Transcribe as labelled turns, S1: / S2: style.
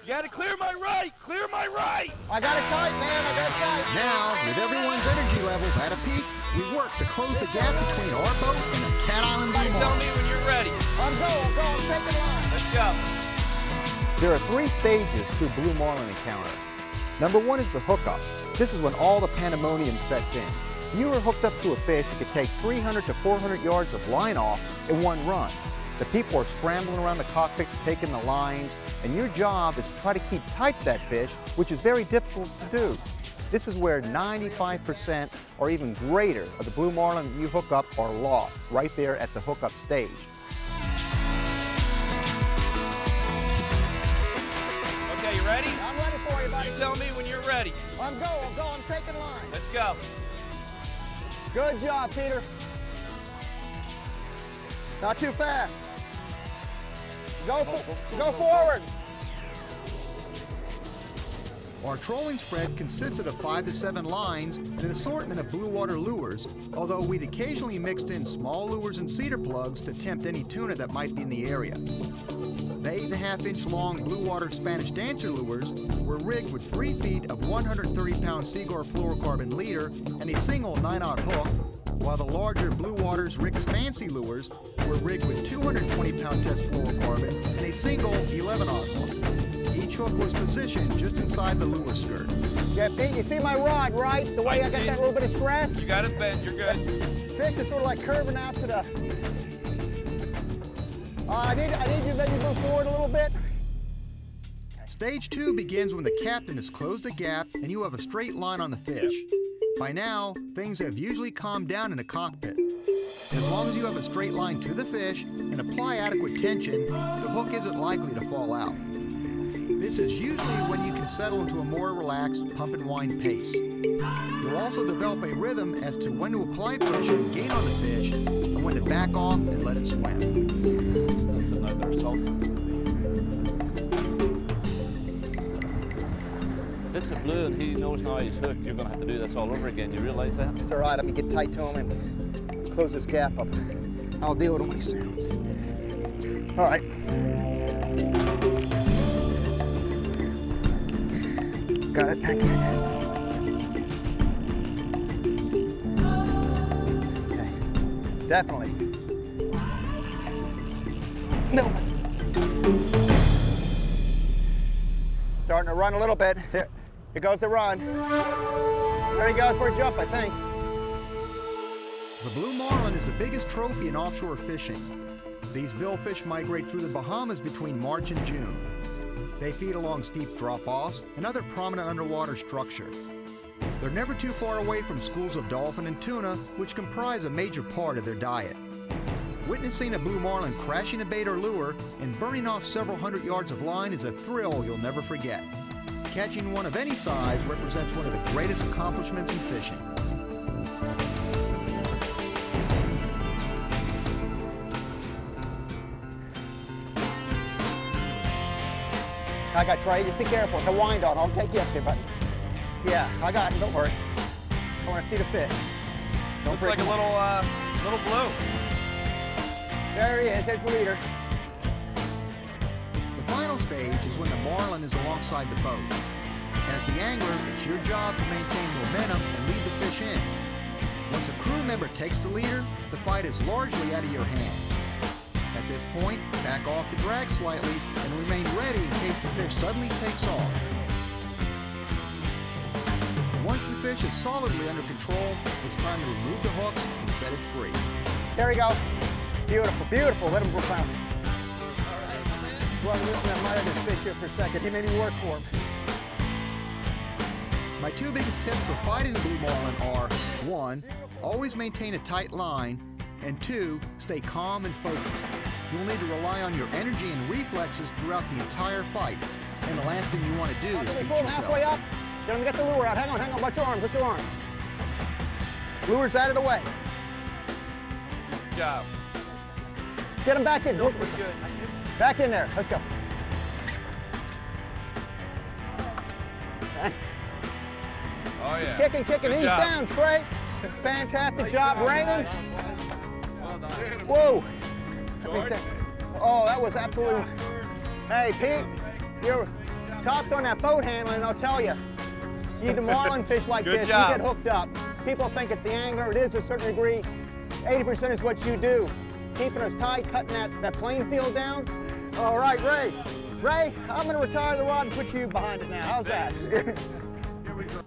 S1: You gotta clear my right! Clear my right!
S2: I got it tight, man. I got it tight.
S3: Now, with everyone's energy levels at a peak, we work to close the gap between our boat and the Cat Island Blue
S1: Tell
S3: Marlin.
S1: me when you're ready.
S2: I'm taking line.
S1: Let's go.
S4: There are 3 stages to a blue marlin encounter. Number 1 is the hookup. This is when all the pandemonium sets in. You are hooked up to a fish that could take 300 to 400 yards of line off in one run. The people are scrambling around the cockpit taking the lines, and your job is to try to keep tight to that fish, which is very difficult to do. This is where 95% or even greater of the blue marlin that you hook up are lost, right there at the hookup stage.
S1: Okay, you ready?
S2: I'm ready for you, buddy.
S1: You tell me when you're ready.
S2: I'm taking line.
S1: Let's go.
S2: Good job, Peter. Not too fast. Go forward.
S3: Our trolling spread consisted of 5 to 7 lines and an assortment of blue water lures, although we'd occasionally mixed in small lures and cedar plugs to tempt any tuna that might be in the area. The 8.5-inch long blue water Spanish dancer lures were rigged with 3 feet of 130-pound Seaguar fluorocarbon leader and a single 9/0 hook, while the larger Blue Waters Rick's Fancy lures were rigged with 220-pound test fluorocarbon and a single 11/0 hook. Each hook was positioned just inside the lure skirt.
S2: Yeah, Pete, you see my rod, right? The way I got that little bit of stress?
S1: You got it bent, you're good.
S2: Fish is sort of like curving out to the... I need you to maybe move forward a little bit.
S3: Stage 2 begins when the captain has closed the gap and you have a straight line on the fish. By now, things have usually calmed down in the cockpit. As long as you have a straight line to the fish and apply adequate tension, the hook isn't likely to fall out. This is usually when you can settle into a more relaxed pump and wind pace. You'll also develop a rhythm as to when to apply pressure and gain on the fish, and when to back off and let it swim.
S1: Still sitting out there sulking. It's a blue and he knows now he's hooked. You're going to have to do this all over again. You realize that?
S2: It's all right. Let me get tight to him and close this gap up. I'll deal with him when he sounds. All right. Got it back in. Okay. Definitely. No. Starting to run a little bit. Here goes the run. There he goes for a jump, I think.
S3: The blue marlin is the biggest trophy in offshore fishing. These billfish migrate through the Bahamas between March and June. They feed along steep drop-offs and other prominent underwater structure. They're never too far away from schools of dolphin and tuna, which comprise a major part of their diet. Witnessing a blue marlin crashing a bait or lure and burning off several hundred yards of line is a thrill you'll never forget. Catching one of any size represents one of the greatest accomplishments in fishing.
S2: I got Trey, just be careful. It's a wind on. I'll take you up there, buddy. Yeah, I got it. Don't worry. I want to see the fish.
S1: Looks like a little blue.
S2: There he is. There's the leader.
S3: The final stage is when the marlin is alongside the boat. As the angler, it's your job to maintain momentum and lead the fish in. Once a crew member takes the leader, the fight is largely out of your hands. At this point, back off the drag slightly and remain ready in case the fish suddenly takes off. Once the fish is solidly under control, it's time to remove the hooks and set it free.
S2: There we go. Beautiful, beautiful. Let him go down. Well, listen, I might have this fish here for a second. He made me work for him.
S3: My 2 biggest tips for fighting the blue marlin are, 1, always maintain a tight line, and 2, stay calm and focused. You'll need to rely on your energy and reflexes throughout the entire fight. And the last thing you want to do is beat yourself.
S2: Halfway up. Get him, get the lure out. Hang on. Watch your arms, watch your arms. Lure's out of the way.
S1: Good job.
S2: Get him back in.
S1: Still pretty good.
S2: Back in there. Let's go. Okay.
S1: Oh, yeah.
S2: He's kicking.
S1: Good
S2: He's
S1: job.
S2: down straight. Fantastic job, Raymond.
S1: Well done.
S2: Whoa.
S1: George.
S2: Oh, that was absolutely... Hey, Pete, Top's on that boat handle, and I'll tell you, you need to marlin fish like
S1: Good
S2: this,
S1: job.
S2: you get hooked up. People think it's the angler, it is to a certain degree. 80% is what you do. Keeping us tight, cutting that playing field down. All right, Ray. Ray, I'm gonna retire the rod and put you behind it now. How's that?
S5: Here we go.